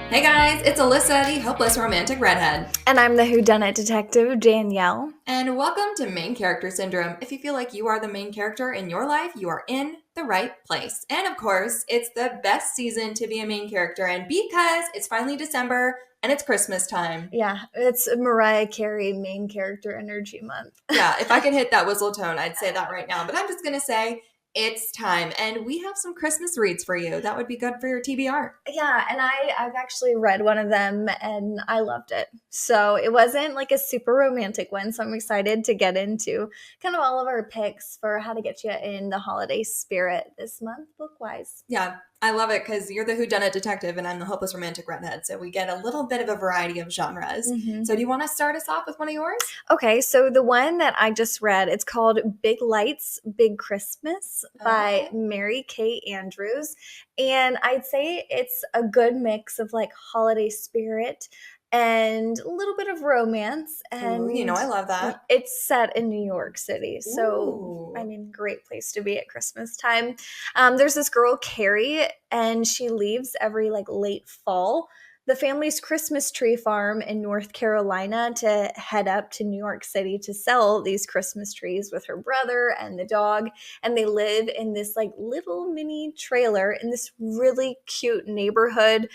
Hey guys, it's Alyssa, the hopeless romantic redhead. And I'm the whodunit detective, Danielle. And welcome to Main Character Syndrome. If you feel like you are the main character in your life, you are in the right place. And of course, it's the best season to be a main character. And because it's finally December and it's Christmas time. Yeah, it's Mariah Carey main character energy month. Yeah, if I could hit that whistle tone, I'd say that right now. But I'm just going to say it's time. And we have some Christmas reads for you. That would be good for your TBR. Yeah, and I've actually read one of them and I loved it. So it wasn't like a super romantic one. So I'm excited to get into kind of all of our picks for how to get you in the holiday spirit this month, book-wise. Yeah, I love it because you're the whodunit detective and I'm the hopeless romantic redhead. So we get a little bit of a variety of genres. Mm-hmm. So do you want to start us off with one of yours? Okay, so the one that I just read, it's called Big Lights, Big Christmas by Mary Kay Andrews. And I'd say it's a good mix of like holiday spirit and a little bit of romance. And Ooh, I love that. It's set in New York City. So, Ooh. I mean, great place to be at Christmas time. There's this girl, Carrie, and she leaves every like late fall the family's Christmas tree farm in North Carolina to head up to New York City to sell these Christmas trees with her brother and the dog. And they live in this like little mini trailer in this really cute neighborhood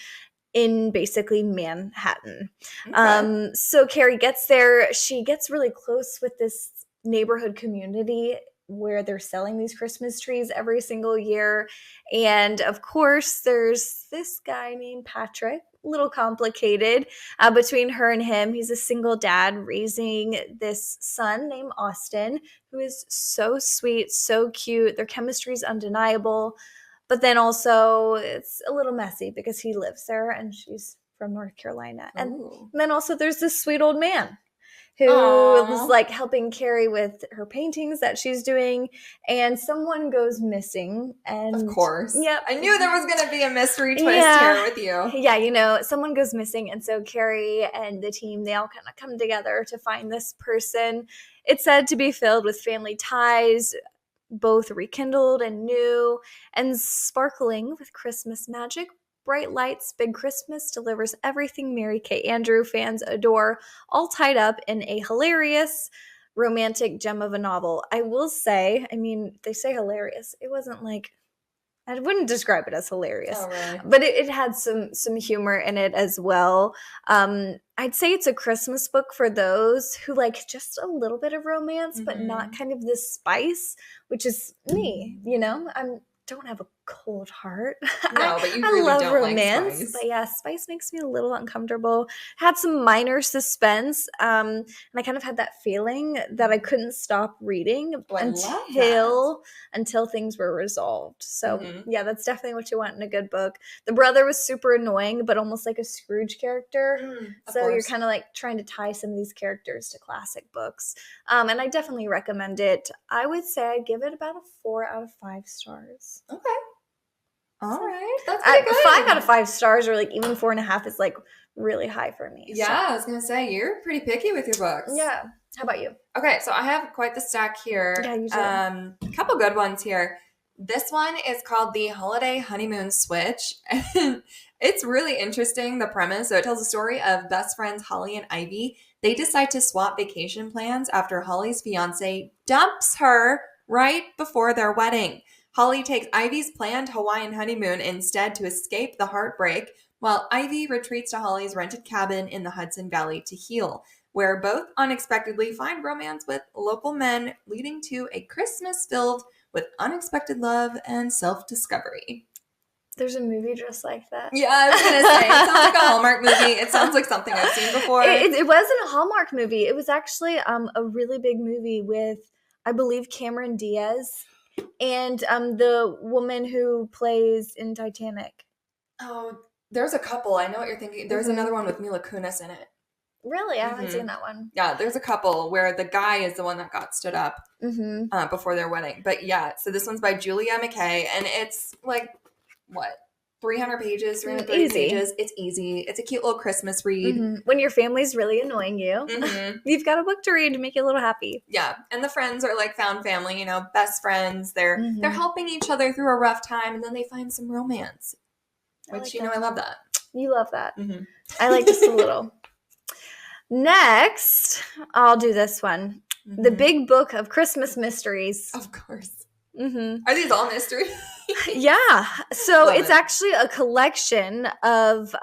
in basically Manhattan. Okay. So Carrie gets there. She gets really close with this neighborhood community where they're selling these Christmas trees every single year. And of course, there's this guy named Patrick, a little complicated between her and him. He's a single dad raising this son named Austin, who is so sweet, so cute. Their chemistry is undeniable. But then also it's a little messy because he lives there and she's from North Carolina. And then also there's this sweet old man who was like helping Carrie with her paintings that she's doing, and someone goes missing. And of course. Yep. I knew there was going to be a mystery twist here with you. Yeah, someone goes missing, and so Carrie and the team, they all kind of come together to find this person. It's said to be filled with family ties, both rekindled and new, and sparkling with Christmas magic. Bright lights, Big Christmas delivers everything Mary Kay Andrew fans adore, all tied up in a hilarious, romantic gem of a novel. I will say, I mean, they say hilarious. It wasn't like, I wouldn't describe it as hilarious, but it had some humor in it as well. I'd say it's a Christmas book for those who like just a little bit of romance, but not kind of this spice, which is me, I don't have a cold heart. No, but you really love don't romance, like spice. But yeah, spice makes me a little uncomfortable. Had some minor suspense, and I kind of had that feeling that I couldn't stop reading until things were resolved. So yeah, that's definitely what you want in a good book. The brother was super annoying, but almost like a Scrooge character. So you're kind of like trying to tie some of these characters to classic books. And I definitely recommend it. I would say I'd give it about a 4 out of 5 stars. Okay. All right. That's pretty good. 5 out of 5 stars, or like even 4.5 is like really high for me. Yeah, I was going to say, you're pretty picky with your books. Yeah. How about you? Okay, so I have quite the stack here. Yeah, you do. A couple good ones here. This one is called The Holiday Honeymoon Switch. It's really interesting, the premise. So it tells the story of best friends Holly and Ivy. They decide to swap vacation plans after Holly's fiance dumps her right before their wedding. Holly takes Ivy's planned Hawaiian honeymoon instead to escape the heartbreak, while Ivy retreats to Holly's rented cabin in the Hudson Valley to heal, where both unexpectedly find romance with local men, leading to a Christmas filled with unexpected love and self-discovery. There's a movie just like that. Yeah, I was going to say, it sounds like a Hallmark movie. It sounds like something I've seen before. It wasn't a Hallmark movie. It was actually a really big movie with, I believe, Cameron Diaz and the woman who plays in Titanic. Oh, there's a couple. I know what you're thinking. There's another one with Mila Kunis in it. Really? I haven't seen that one. Yeah, there's a couple where the guy is the one that got stood up before their wedding. But yeah, so this one's by Julia McKay, and it's like, 300 pages, 330 pages. It's easy. It's a cute little Christmas read. When your family's really annoying you, you've got a book to read to make you a little happy. Yeah, and the friends are like found family, best friends. They're helping each other through a rough time, and then they find some romance, which, I love that. You love that. Mm-hmm. I like just a little. Next, I'll do this one. Mm-hmm. The Big Book of Christmas Mysteries. Of course. Mm-hmm. Are these all mysteries? Yeah. So Love it's it. actually a collection of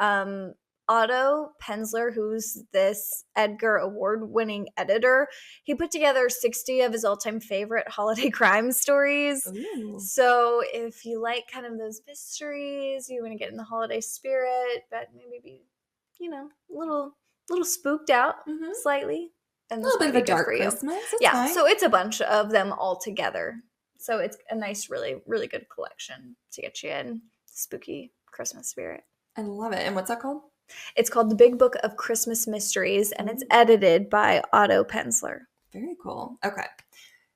Otto Penzler, who's this Edgar Award-winning editor. He put together 60 of his all-time favorite holiday crime stories. Ooh. So if you like kind of those mysteries, you want to get in the holiday spirit, but maybe be, a little spooked out slightly, then A this little bit might of be a good dark for you. Christmas. That's Yeah, fine. so it's a bunch of them all together. So it's a nice, really, really good collection to get you in spooky Christmas spirit. I love it. And what's that called? It's called The Big Book of Christmas Mysteries, and it's edited by Otto Penzler. Very cool. Okay.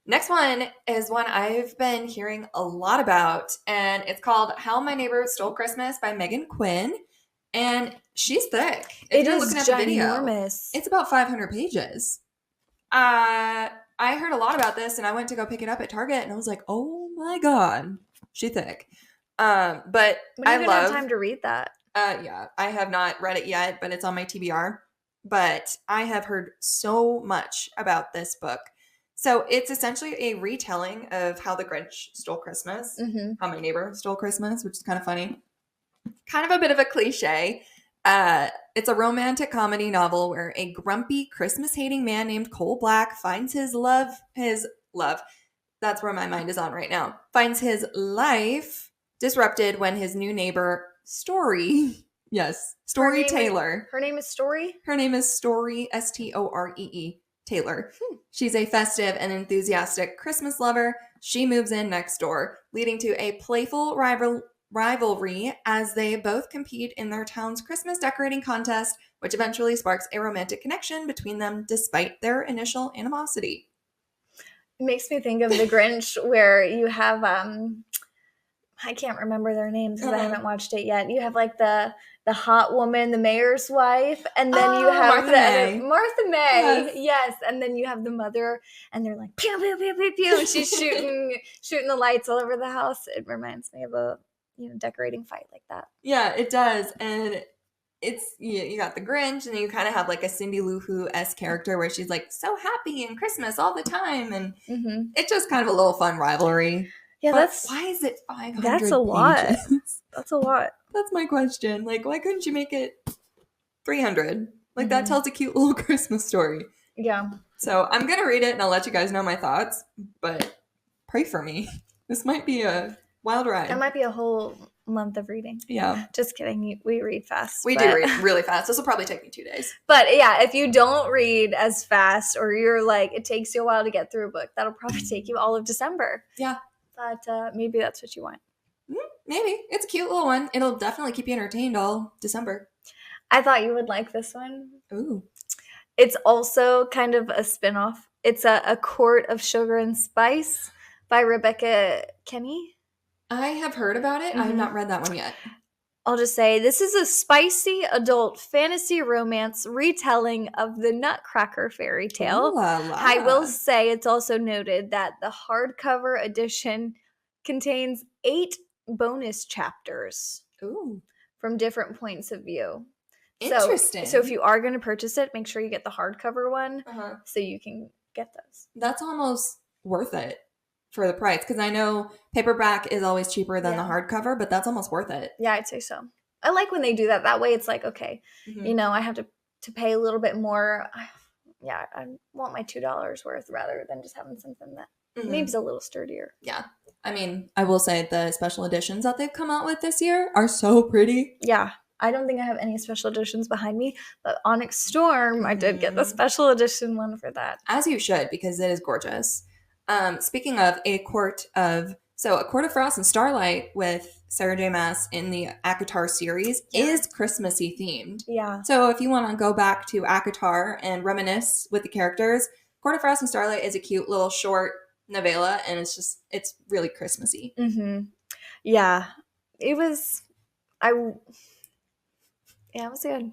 Next one is one I've been hearing a lot about, and it's called How My Neighbor Stole Christmas by Megan Quinn. And she's thick. If you're looking at the video, it's about 500 pages. I heard a lot about this, and I went to go pick it up at Target, and I was like, oh my God, she's thick. But when are you gonna have time to read that? Yeah, I have not read it yet, but it's on my TBR. But I have heard so much about this book. So it's essentially a retelling of how the Grinch stole Christmas, how my neighbor stole Christmas, which is kind of funny. Kind of a bit of a cliche. It's a romantic comedy novel where a grumpy, Christmas-hating man named Cole Black finds his love. That's where my mind is on right now. Finds his life disrupted when his new neighbor, Story Taylor. Her name is Story? Her name is Story, Storee Taylor. She's a festive and enthusiastic Christmas lover. She moves in next door, leading to a playful rivalry as they both compete in their town's Christmas decorating contest, which eventually sparks a romantic connection between them despite their initial animosity. It makes me think of The Grinch, where you have I can't remember their names because I haven't watched it yet. You have like the hot woman, the mayor's wife, and then you have Martha May. Yes, and then you have the mother, and they're like pew pew pew pew pew, and she's shooting the lights all over the house. It reminds me of a decorating fight like that. Yeah, it does, and it's you got the Grinch, and then you kind of have like a Cindy Lou Who-esque character where she's like so happy in Christmas all the time, and it's just kind of a little fun rivalry. Yeah, but why is it 500 That's a lot. That's a lot. That's my question. Like, why couldn't you make it 300? Like, that tells a cute little Christmas story. Yeah. So I'm going to read it, and I'll let you guys know my thoughts, but pray for me. This might be a wild ride. That might be a whole month of reading. Yeah. Just kidding. We read fast. We do read really fast. This will probably take me 2 days. But yeah, if you don't read as fast, or you're like, it takes you a while to get through a book, that'll probably take you all of December. Yeah. But maybe that's what you want. Maybe. It's a cute little one. It'll definitely keep you entertained all December. I thought you would like this one. Ooh. It's also kind of a spin-off. It's a Court of Sugar and Spice by Rebecca Kenny. I have heard about it. I have not read that one yet. I'll just say this is a spicy adult fantasy romance retelling of the Nutcracker fairy tale. Ooh, la, la. I will say it's also noted that the hardcover edition contains 8 bonus chapters from different points of view. Interesting. So if you are going to purchase it, make sure you get the hardcover one so you can get those. That's almost worth it for the price, because I know paperback is always cheaper than the hardcover, but that's almost worth it. Yeah, I'd say so. I like when they do that. That way it's like, okay, I have to pay a little bit more. Yeah, I want my $2 worth rather than just having something that maybe is a little sturdier. Yeah. I mean, I will say the special editions that they've come out with this year are so pretty. Yeah. I don't think I have any special editions behind me, but Onyx Storm, I did get the special edition one for that. As you should, because it is gorgeous. Speaking of A Court of Frost and Starlight with Sarah J. Maas in the ACOTAR series is Christmassy themed. Yeah. So if you want to go back to ACOTAR and reminisce with the characters, Court of Frost and Starlight is a cute little short novella, and it's really Christmassy. Yeah. It was good.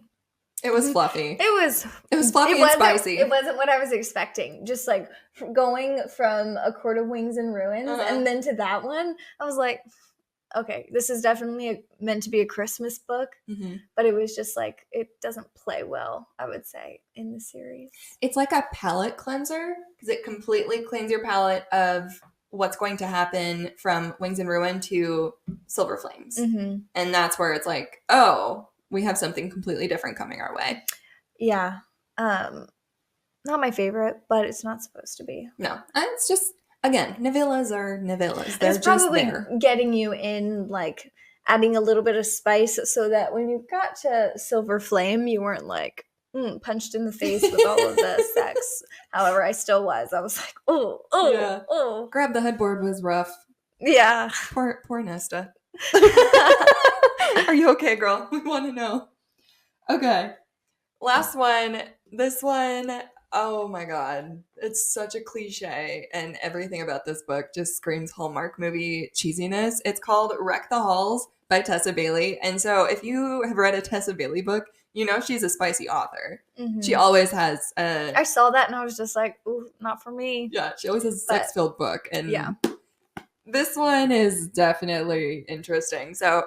It was fluffy. It was fluffy and spicy. It wasn't what I was expecting. Just like going from A Court of Wings and Ruins and then to that one, I was like, okay, this is definitely meant to be a Christmas book, but it was just like, it doesn't play well, I would say, in the series. It's like a palate cleanser because it completely cleans your palate of what's going to happen from Wings and Ruin to Silver Flames. And that's where it's like, oh, we have something completely different coming our way. Yeah. Not my favorite, but it's not supposed to be. No, it's just, again, novellas are novellas. They're it's probably just there. getting you in, like, adding a little bit of spice so that when you got to Silver Flame, you weren't like punched in the face with all of the sex. However, I still was. I was like, oh. Grab the headboard was rough. Yeah. Poor Nesta. Are you okay, girl? We want to know. Okay. Last one. This one, oh my God. It's such a cliche, and everything about this book just screams Hallmark movie cheesiness. It's called Wreck the Halls by Tessa Bailey. And so if you have read a Tessa Bailey book, you know she's a spicy author. She always has I saw that and I was just like, ooh, not for me. Yeah, she always has a sex-filled book. And this one is definitely interesting. So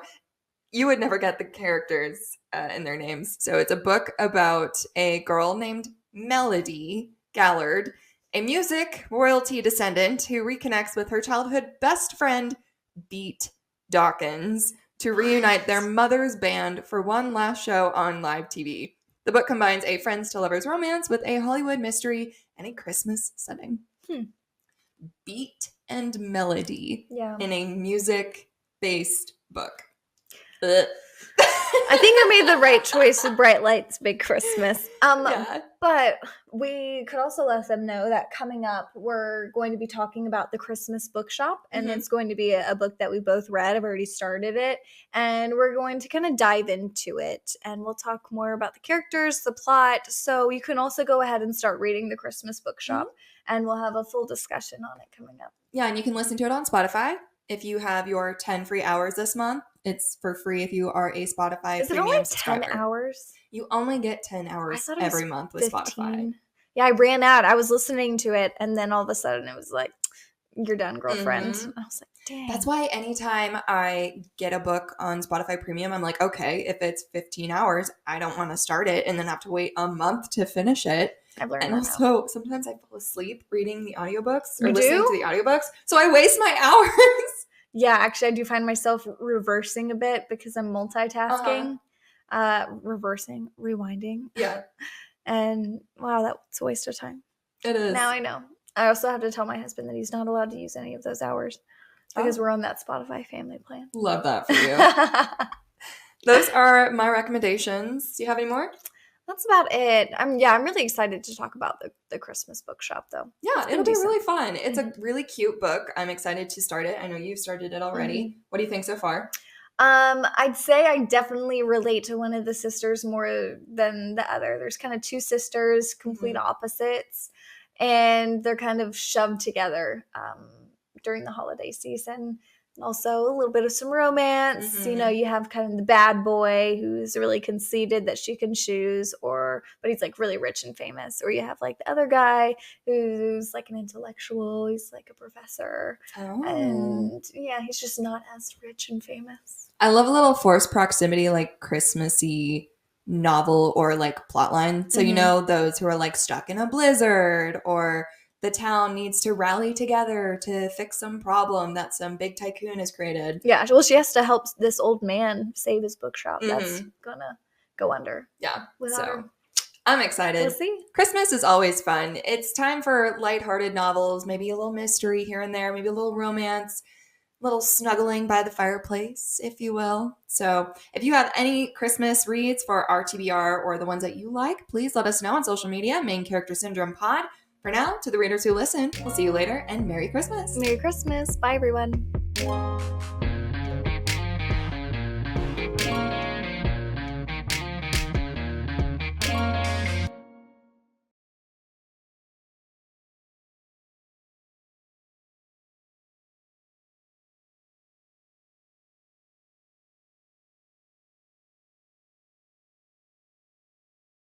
you would never get the characters in their names. So it's a book about a girl named Melody Gallard, a music royalty descendant who reconnects with her childhood best friend, Beat Dawkins, to reunite their mother's band for one last show on live TV. The book combines a friends to lovers romance with a Hollywood mystery and a Christmas setting. Beat and Melody in a music-based book. I think I made the right choice with Bright Lights, Big Christmas. But we could also let them know that coming up, we're going to be talking about the Christmas Bookshop, and it's going to be a book that we both read. I've already started it, and we're going to kind of dive into it, and we'll talk more about the characters, the plot. So you can also go ahead and start reading the Christmas Bookshop, and we'll have a full discussion on it coming up. Yeah, and you can listen to it on Spotify. If you have your 10 free hours this month, it's for free if you are a Spotify premium subscriber. Is it only 10 hours? You only get 10 hours every month with 15. Spotify. Yeah, I ran out. I was listening to it, and then all of a sudden it was like, you're done, girlfriend. I was like, dang. That's why anytime I get a book on Spotify Premium, I'm like, okay, if it's 15 hours, I don't want to start it and then have to wait a month to finish it. I've learned and that also, now. Sometimes I fall asleep reading the audiobooks or listening to the audiobooks, so I waste my hours. Yeah, actually, I do find myself reversing a bit because I'm multitasking. Reversing, rewinding. Yeah. And wow, that's a waste of time. It is. Now I know. I also have to tell my husband that he's not allowed to use any of those hours because we're on that Spotify family plan. Love that for you. Those are my recommendations. Do you have any more? That's about it. I'm really excited to talk about the Christmas Bookshop, though. Yeah, it'll be really fun. It's a really cute book. I'm excited to start it. I know you've started it already. What do you think so far? I'd say I definitely relate to one of the sisters more than the other. There's kind of two sisters, complete opposites, and they're kind of shoved together during the holiday season. Also a little bit of some romance. You know, you have kind of the bad boy who's really conceited that she can choose, but he's like really rich and famous. Or you have like the other guy who's like an intellectual. He's like a professor. And yeah, he's just not as rich and famous. I love a little forced proximity, like Christmassy novel or like plotline. So you know, those who are like stuck in a blizzard, or the town needs to rally together to fix some problem that some big tycoon has created. Yeah, well, she has to help this old man save his bookshop. That's gonna go under. Yeah, without her. I'm excited. We'll see. Christmas is always fun. It's time for lighthearted novels, maybe a little mystery here and there, maybe a little romance, a little snuggling by the fireplace, if you will. So if you have any Christmas reads for our TBR or the ones that you like, please let us know on social media, Main Character Syndrome Pod. For now, to the readers who listen, we'll see you later, and Merry Christmas. Merry Christmas. Bye, everyone.